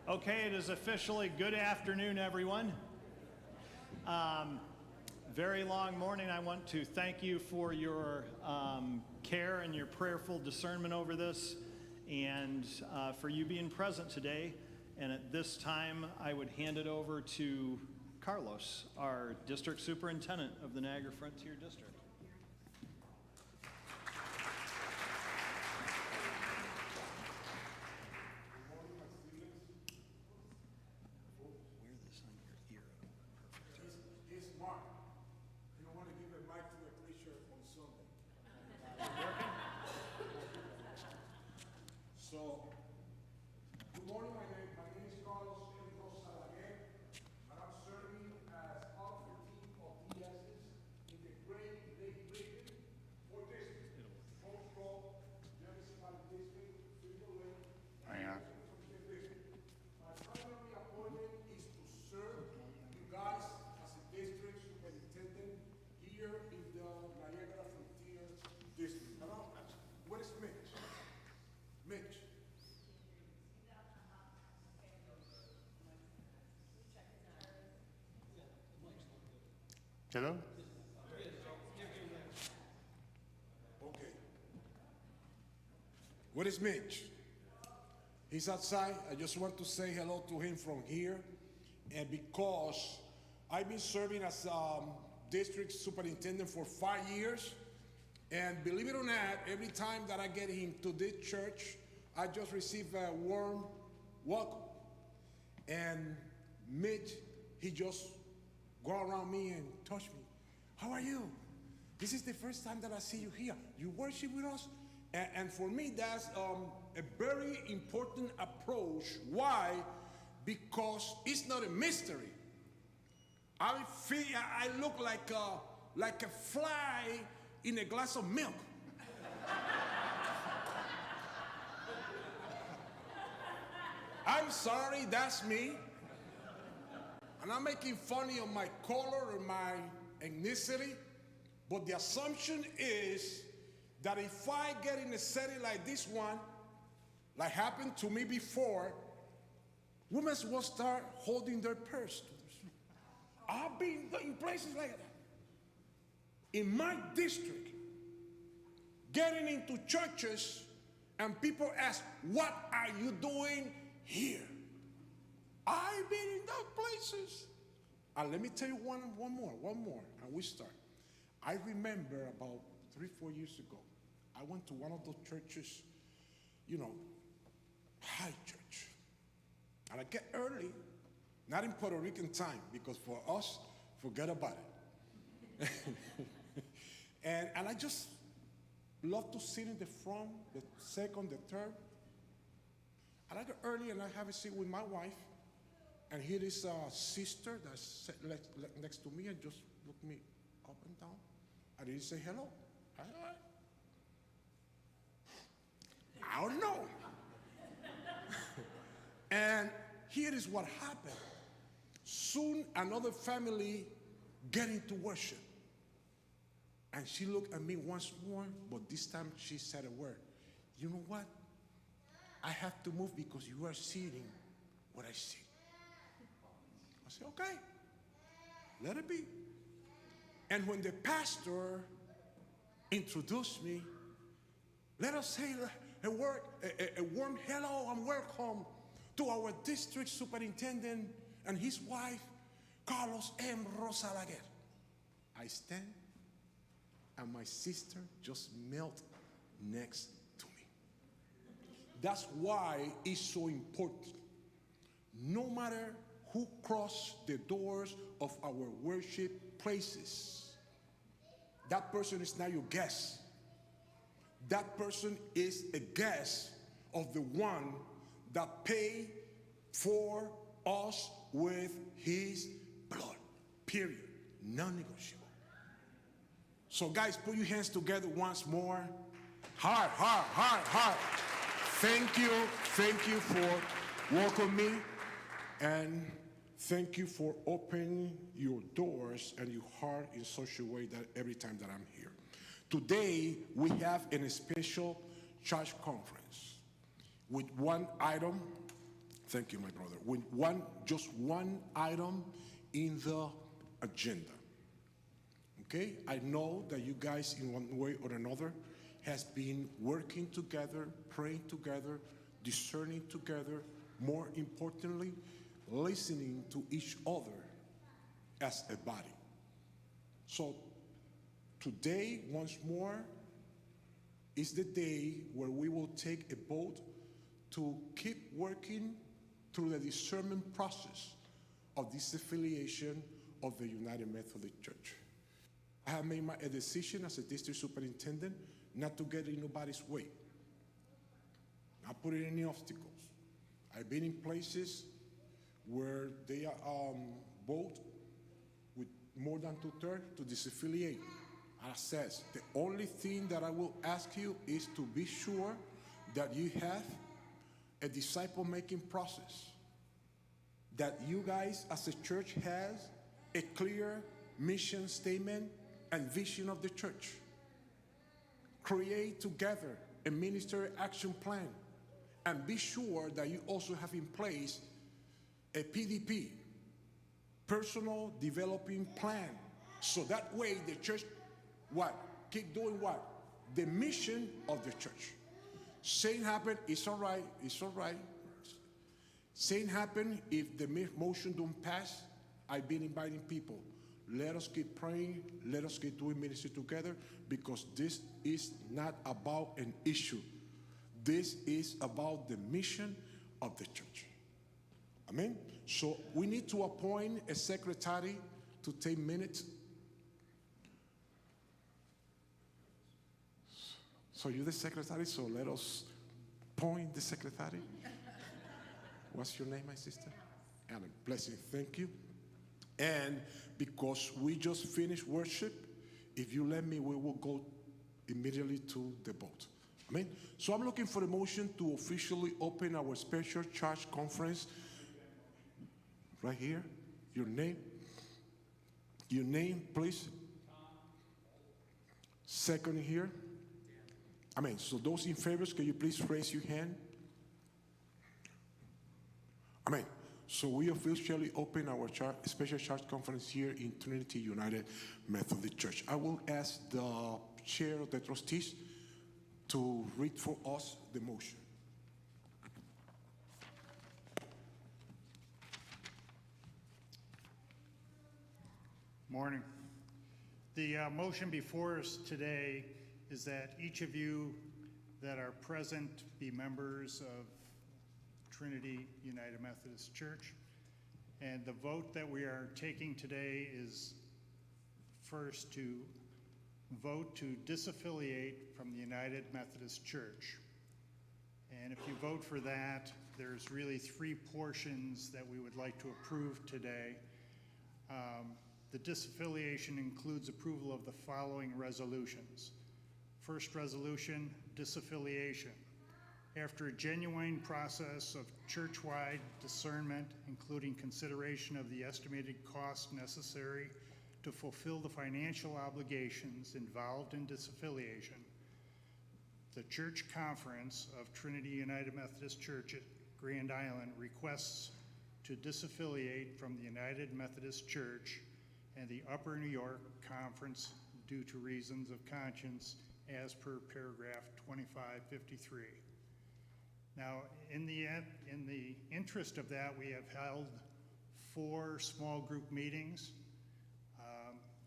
Okay, it is officially good afternoon, everyone. Very long morning. I want to thank you for your care and your prayerful discernment over this, and for you being present today. And at this time, I would hand it over to Carlos, our District Superintendent of the Niagara Frontier District. So, good morning, my name is Carlos M. Rosalaguer, and I'm serving as part of the team of DSs in the Great Lake Region for District, Most Pro, Jefferson Valley District, Silver Lake, and District. My primary appointment is to serve you guys as a district superintendent here in the Niagara Frontier District. Hello, where is Mitch? Mitch. Hello? Okay. Where is Mitch? He's outside. I just want to say hello to him from here. And because I've been serving as district superintendent for 5 years, and believe it or not, every time that I get him to this church, I just receive a warm welcome. And Mitch, he just go around me and touch me. How are you? This is the first time that I see you here. You worship with us? And for me, that's a very important approach. Why? Because it's not a mystery. I look like a fly in a glass of milk. I'm sorry, that's me. And I'm making fun of my color or my ethnicity, but the assumption is that if I get in a setting like this one, like happened to me before, women will start holding their purse. I've been in places like that. In my district, getting into churches and people ask, what are you doing here? I've been in those places. And let me tell you one more, and we start. I remember about 3-4 years ago, I went to one of those churches, high church. And I get early, not in Puerto Rican time, because for us, forget about it. and I just love to sit in the front, the second, the third. And I get early and I have a seat with my wife. And here is a sister that's next to me and just look me up and down. I didn't say hello. I don't know. And here is what happened. Soon another family get into worship. And she looked at me once more, but this time she said a word. You know what? I have to move because you are seeing what I see. I said, okay, let it be. And when the pastor introduced me, let us say a warm hello and welcome to our district superintendent and his wife, Carlos M. Rosalaguer. I stand, and my sister just melt next to me. That's why it's so important. No matter who cross the doors of our worship places, that person is not your guest. That person is a guest of the one that paid for us with his blood. Period. Non-negotiable. So guys, put your hands together once more. Hard. Thank you for welcoming me, and thank you for opening your doors and your heart in such a way that every time that I'm here. Today, we have a special church conference with one item Thank you, my brother. With just one item in the agenda. Okay? I know that you guys, in one way or another, has been working together, praying together, discerning together, more importantly, listening to each other as a body. So today, once more, is the day where we will take a vote to keep working through the discernment process of disaffiliation of the United Methodist Church. I have made a decision as a district superintendent not to get in nobody's way, not put in any obstacles. I've been in places where they vote with more than 2/3 to disaffiliate. And I says, the only thing that I will ask you is to be sure that you have a disciple-making process, that you guys as a church has a clear mission statement and vision of the church. Create together a ministry action plan, and be sure that you also have in place a PDP, personal developing plan, so that way the church, keep doing what? The mission of the church. Saying happen, it's all right, it's all right. Saying happen, if the motion don't pass, I've been inviting people. Let us keep praying, let us keep doing ministry together, because this is not about an issue. This is about the mission of the church. Amen? So we need to appoint a secretary to take minutes. So you're the secretary, so let us appoint the secretary. What's your name, my sister? Alan. Blessing, thank you. And because we just finished worship, if you let me, we will go immediately to the vote. Amen. So I'm looking for a motion to officially open our special church conference. Right here. Your name. Your name, please. Second here. Amen. So those in favor, can you please raise your hand? Amen. So we officially open our special church conference here in Trinity United Methodist Church. I will ask the chair of the trustees to read for us the motion. Morning. The motion before us today is that each of you that are present be members of Trinity United Methodist Church. And the vote that we are taking today is first to vote to disaffiliate from the United Methodist Church. And if you vote for that, there's really three portions that we would like to approve today. The disaffiliation includes approval of the following resolutions. First resolution, disaffiliation. After a genuine process of church-wide discernment, including consideration of the estimated cost necessary to fulfill the financial obligations involved in disaffiliation, the Church Conference of Trinity United Methodist Church at Grand Island requests to disaffiliate from the United Methodist Church and the Upper New York Conference due to reasons of conscience as per paragraph 2553. Now, in the interest of that, we have held 4 small group meetings.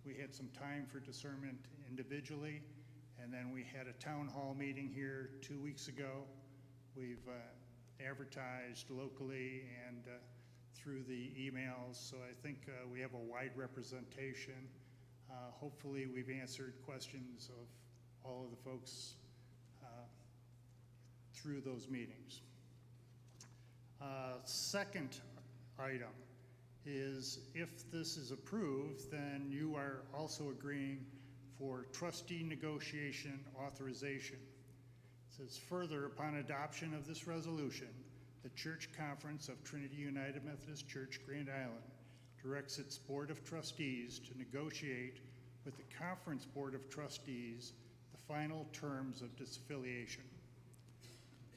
We had some time for discernment individually, and then we had a town hall meeting here 2 weeks ago. We've advertised locally and through the emails, so I think we have a wide representation. Hopefully we've answered questions of all of the folks through those meetings. Second item is, if this is approved, then you are also agreeing for trustee negotiation authorization. It says, further, upon adoption of this resolution, the Church Conference of Trinity United Methodist Church, Grand Island, directs its Board of Trustees to negotiate with the Conference Board of Trustees the final terms of disaffiliation.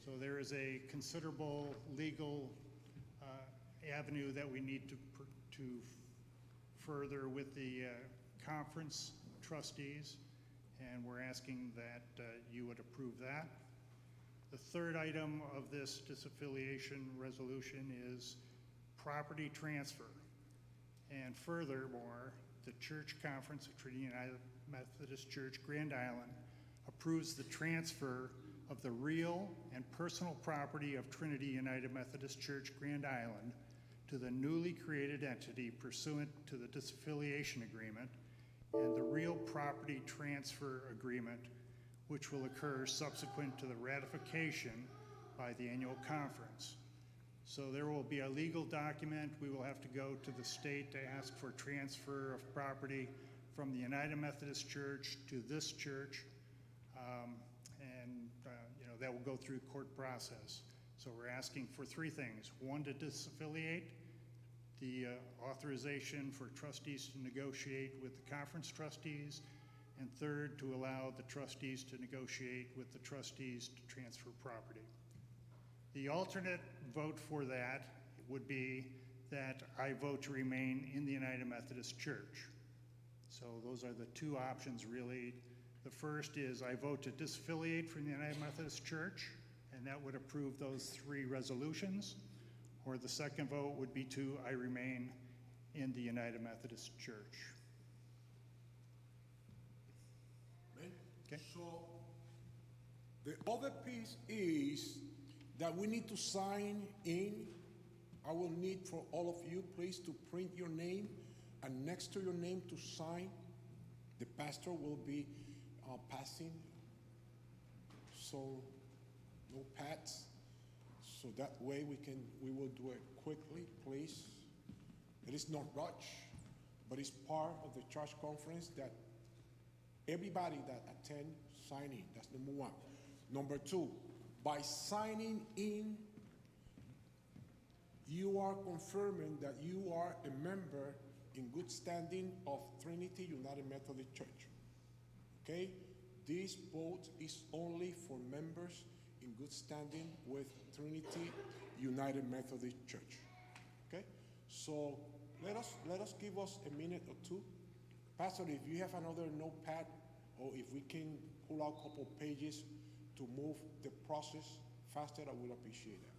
So there is a considerable legal avenue that we need to further with the conference trustees, and we're asking that you would approve that. The third item of this disaffiliation resolution is property transfer. And furthermore, the Church Conference of Trinity United Methodist Church Grand Island approves the transfer of the real and personal property of Trinity United Methodist Church Grand Island to the newly created entity pursuant to the disaffiliation agreement and the real property transfer agreement, which will occur subsequent to the ratification by the annual conference. So there will be a legal document. We will have to go to the state to ask for transfer of property from the United Methodist Church to this church. That will go through court process. So we're asking for three things. One, to disaffiliate, the authorization for trustees to negotiate with the conference trustees, and third, to allow the trustees to negotiate with the trustees to transfer property. The alternate vote for that would be that I vote to remain in the United Methodist Church. So those are the two options, really. The first is I vote to disaffiliate from the United Methodist Church, and that would approve those three resolutions. Or the second vote would be to I remain in the United Methodist Church. Amen. Okay. So the other piece is that we need to sign in. I will need for all of you, please, to print your name, and next to your name to sign, the pastor will be passing. So no pads. So that way we will do it quickly, please. It is not rush, but it's part of the church conference that everybody that attend sign in. That's number one. Number two, by signing in, you are confirming that you are a member in good standing of Trinity United Methodist Church. Okay? This vote is only for members in good standing with Trinity United Methodist Church. Okay? So let us give us a minute or two. Pastor, if you have another notepad, or if we can pull out a couple pages to move the process faster, I would appreciate that.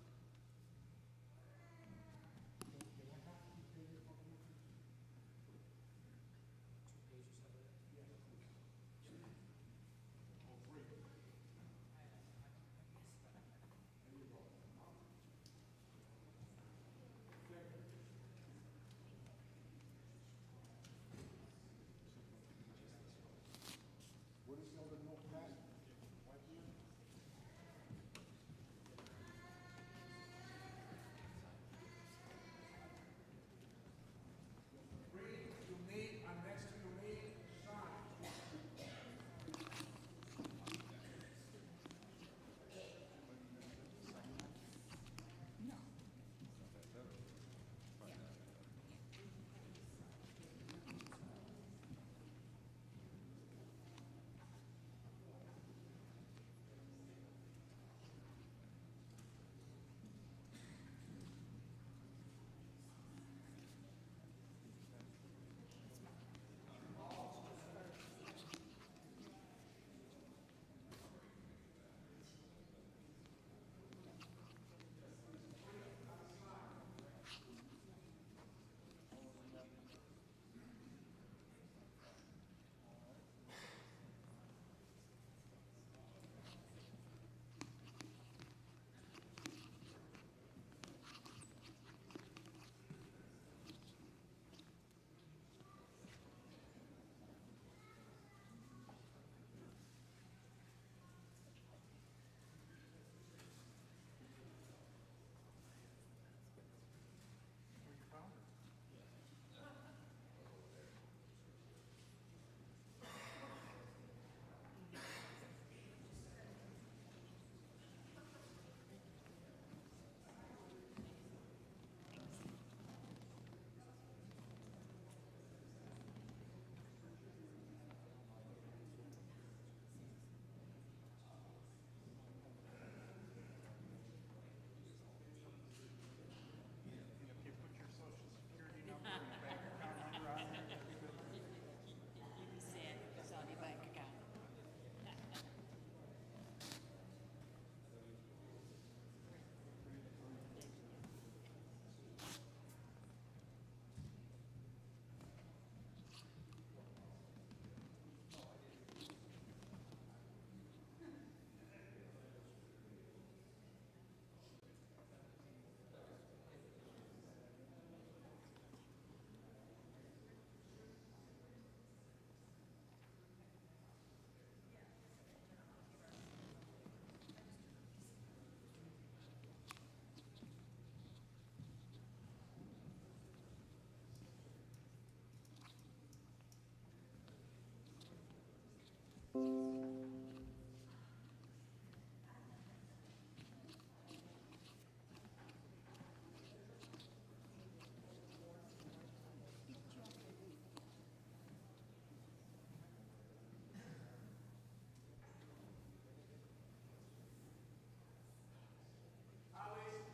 Alice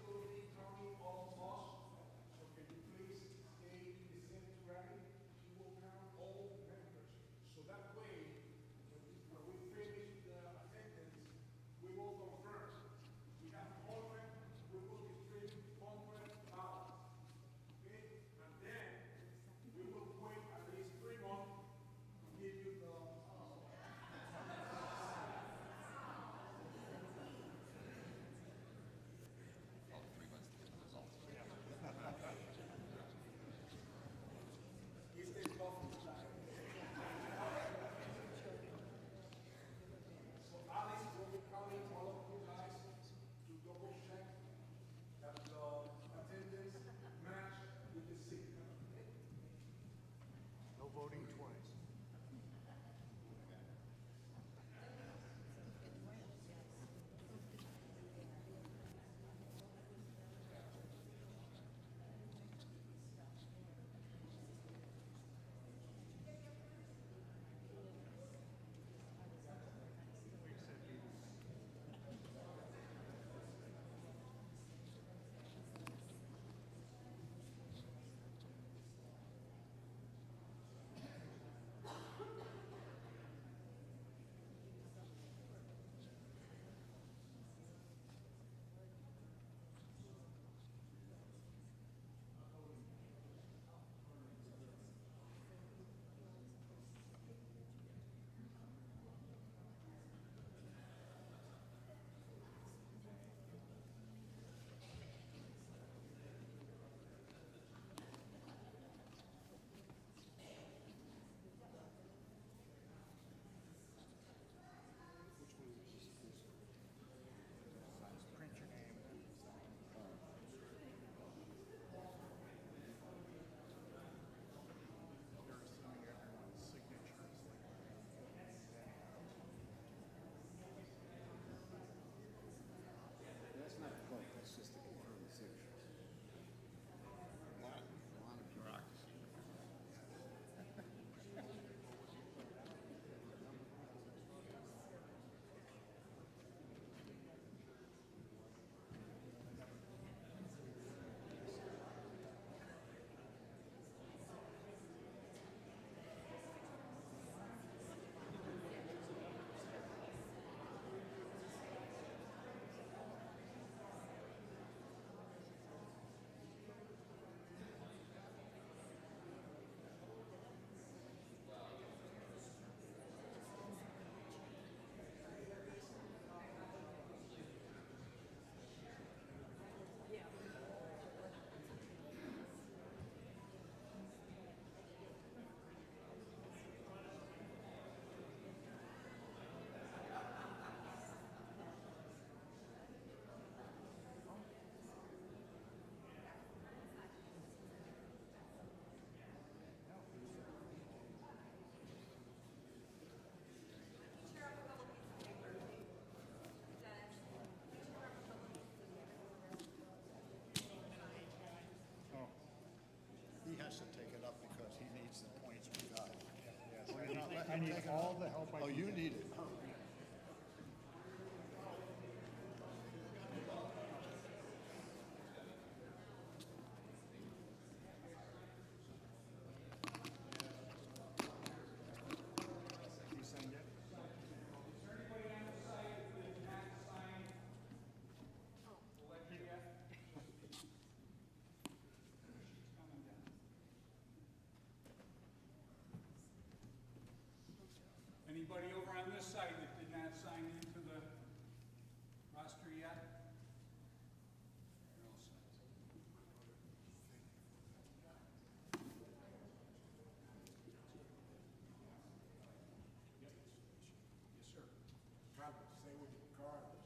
will be counting all of us, so can you please stay in the sanctuary? She will count all the members, so that way, when we finish the attendance, we will confirm. We have 100, we will distribute 100 ballots, okay? And then, we will wait at least 3 months to give you the, Eastern Coffee style. So Alice will be calling all of you guys to double check that the attendance match with the signal. No voting twice. Print your name. They're assuming everyone's signature is like That's not a vote, that's just to confirm the signature. A lot of bureaucracy. He has to take it up because he needs the points we got. Yes, Well, you're not letting I him need take it all up? the help I Oh, can you get. need it. You signed it? Anybody over on this side that did not sign into the roster yet? You're all set. Yes, sir. Carlos, stay with you, Carlos.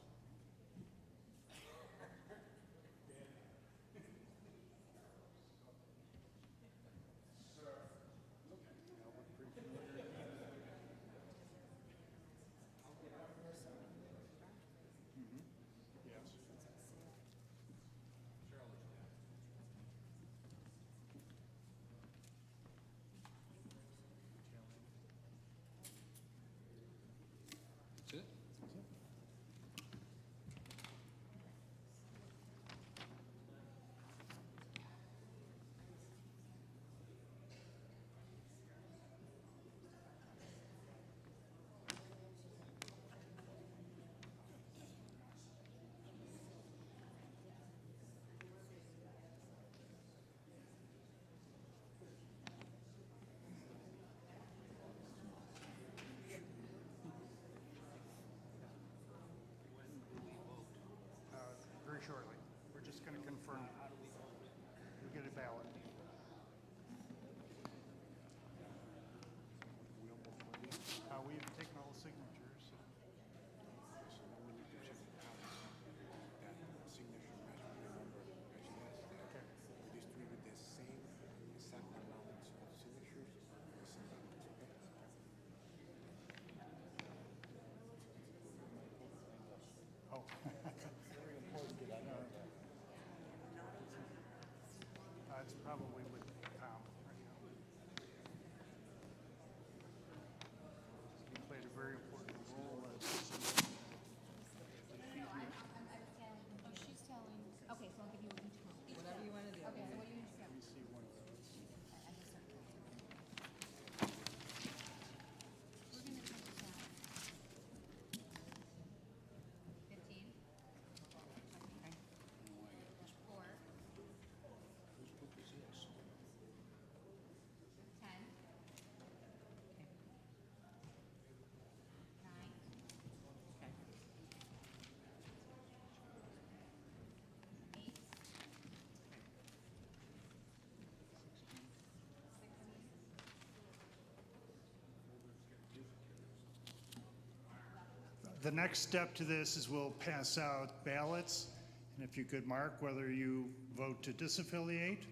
The next step to this is we'll pass out ballots, and if you could mark whether you vote to disaffiliate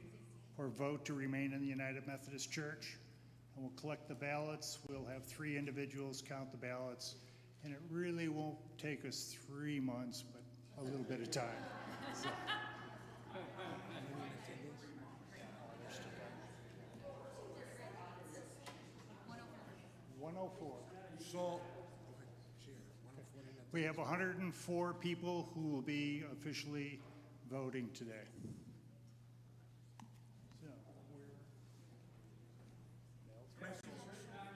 or vote to remain in the United Methodist Church. And we'll collect the ballots. We'll have 3 individuals count the ballots, and it really won't take us 3 months, but a little bit of time. So. 104. So, We have 104 people who will be officially voting today. So, On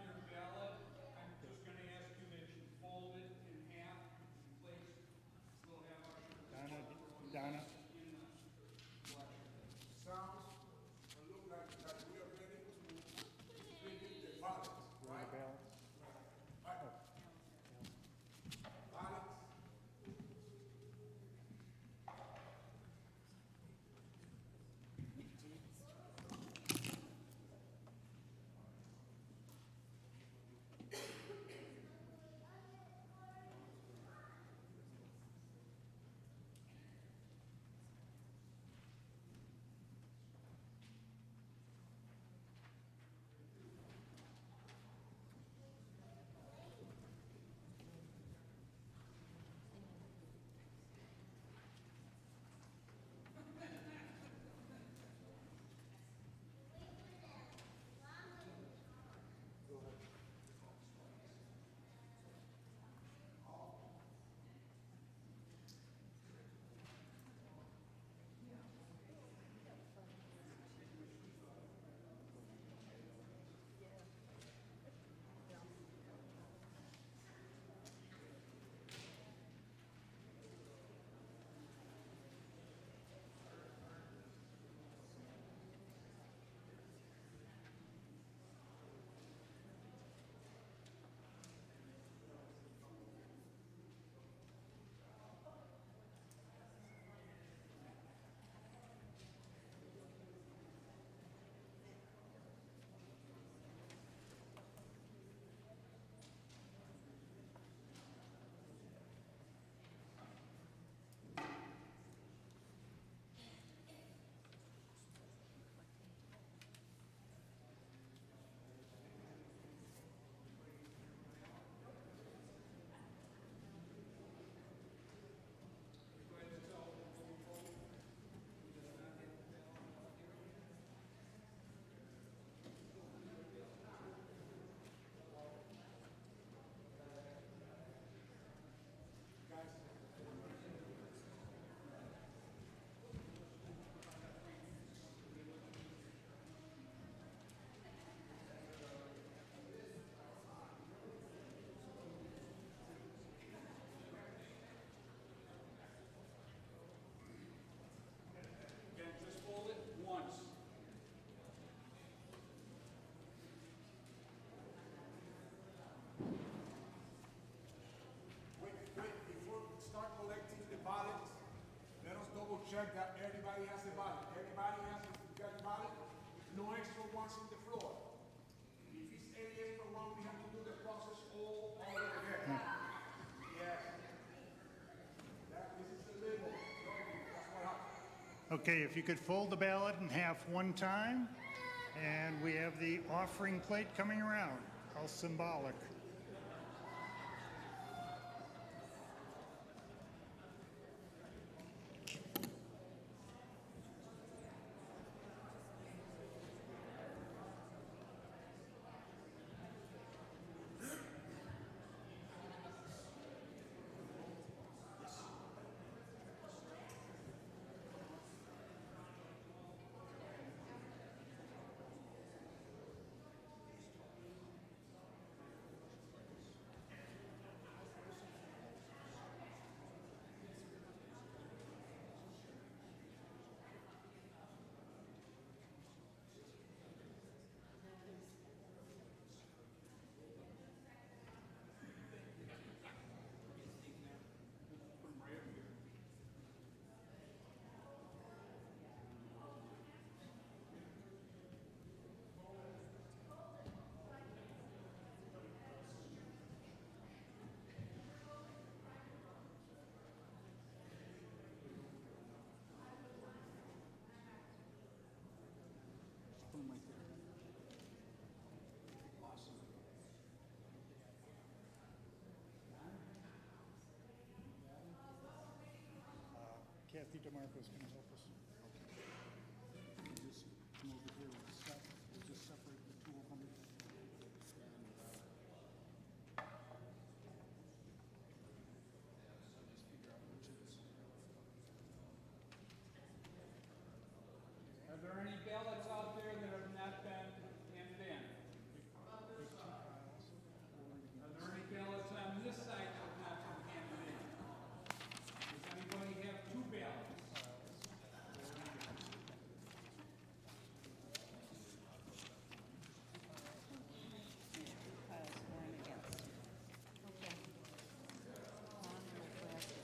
your ballot, I'm just gonna ask you that you fold it in half and place, we'll have our Donna, sounds and look like that we are ready to distribute the ballots, right? ballot. Ballots. Again, just fold it once. Wait, before we start collecting the ballots, let us double check that everybody has a ballot. Everybody has a ballot, no extra ones on the floor. If it's any extra one, we have to do the process all over again. Yes. This is illegal. That's what happened. Okay, if you could fold the ballot in half one time, and we have the offering plate coming around. How symbolic. DeMarco's going to help us. You just come over here with the stuff. We'll just separate the two of them. Are there any ballots out there that have not been handed in? Are there any ballots on this side that have not been handed in? Does anybody have two ballots? Piles for and against. Okay. On will correct it.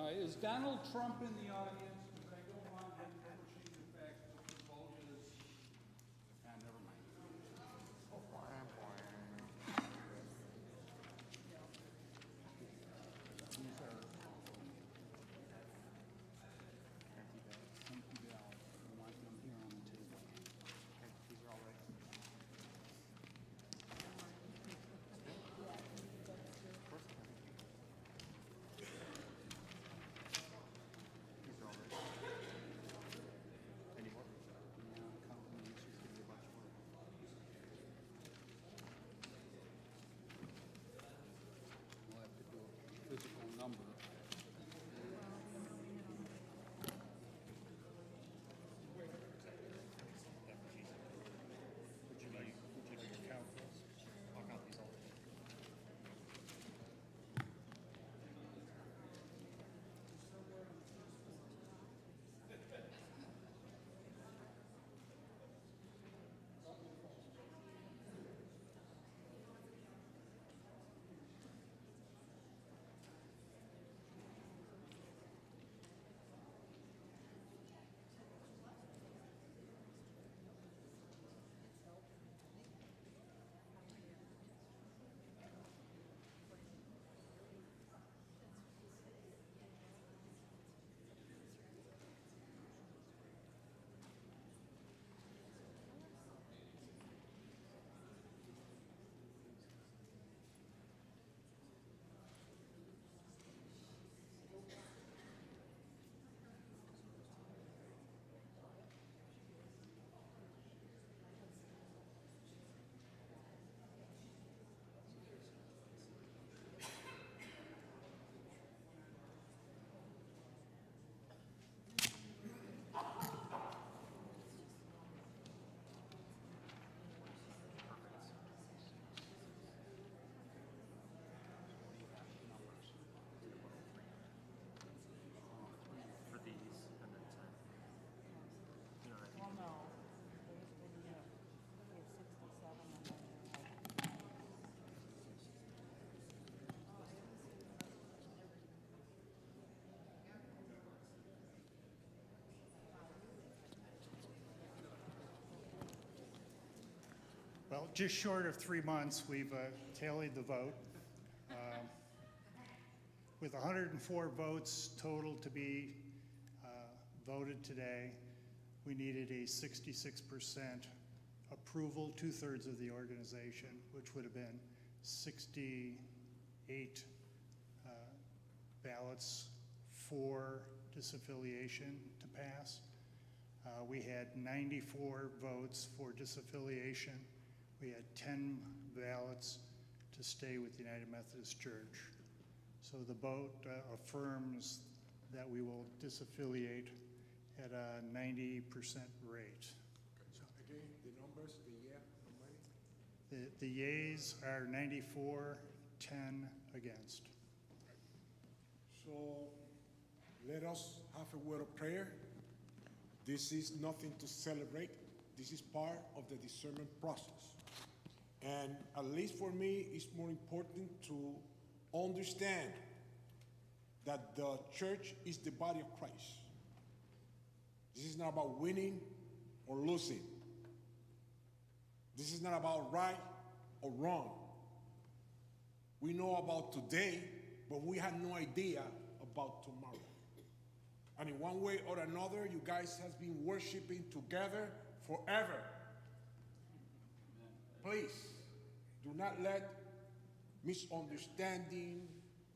Is Donald Trump in the audience? Because I don't want him pushing the fact that the vote is. Never mind. Well, just short of 3 months, we've tallied the vote. With 104 votes total to be voted today, we needed a 66% approval, 2/3 of the organization, which would have been 68 ballots for disaffiliation to pass. We had 94 votes for disaffiliation. We had 10 ballots to stay with the United Methodist Church. So the vote affirms that we will disaffiliate at a 90% rate. So again, the numbers, the yeah, how many? The yeas are 94, 10 against. So let us have a word of prayer. This is nothing to celebrate. This is part of the discernment process. And at least for me, it's more important to understand that the church is the body of Christ. This is not about winning or losing. This is not about right or wrong. We know about today, but we have no idea about tomorrow. And in one way or another, you guys have been worshiping together forever. Please, do not let misunderstanding,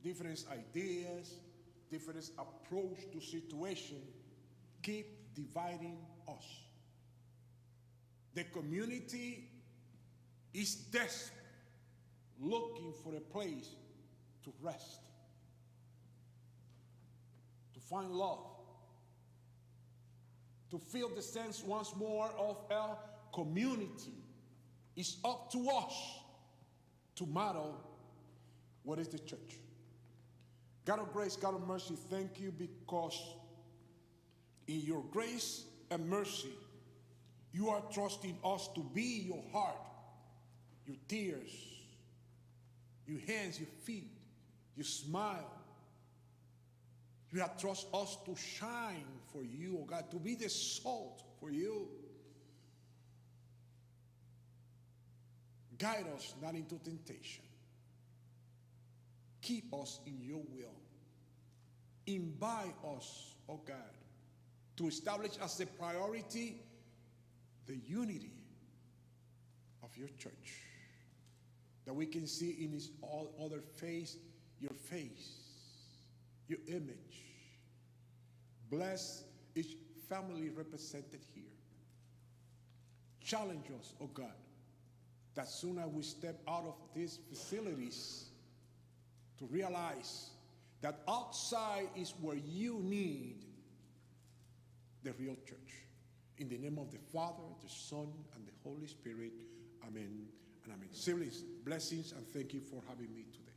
different ideas, different approach to situation keep dividing us. The community is desperate, looking for a place to rest, to find love, to feel the sense once more of our community. It's up to us to model what is the church. God of grace, God of mercy, thank you because in your grace and mercy, you are trusting us to be your heart, your tears, your hands, your feet, your smile. You have trusted us to shine for you, oh God, to be the salt for you. Guide us not into temptation. Keep us in your will. Invite us, oh God, to establish as a priority the unity of your church. That we can see in its all other face, your image. Bless each family represented here. Challenge us, oh God, that soon as we step out of these facilities, to realize that outside is where you need the real church. In the name of the Father, the Son, and the Holy Spirit, amen and amen. Siblings, blessings, and thank you for having me today.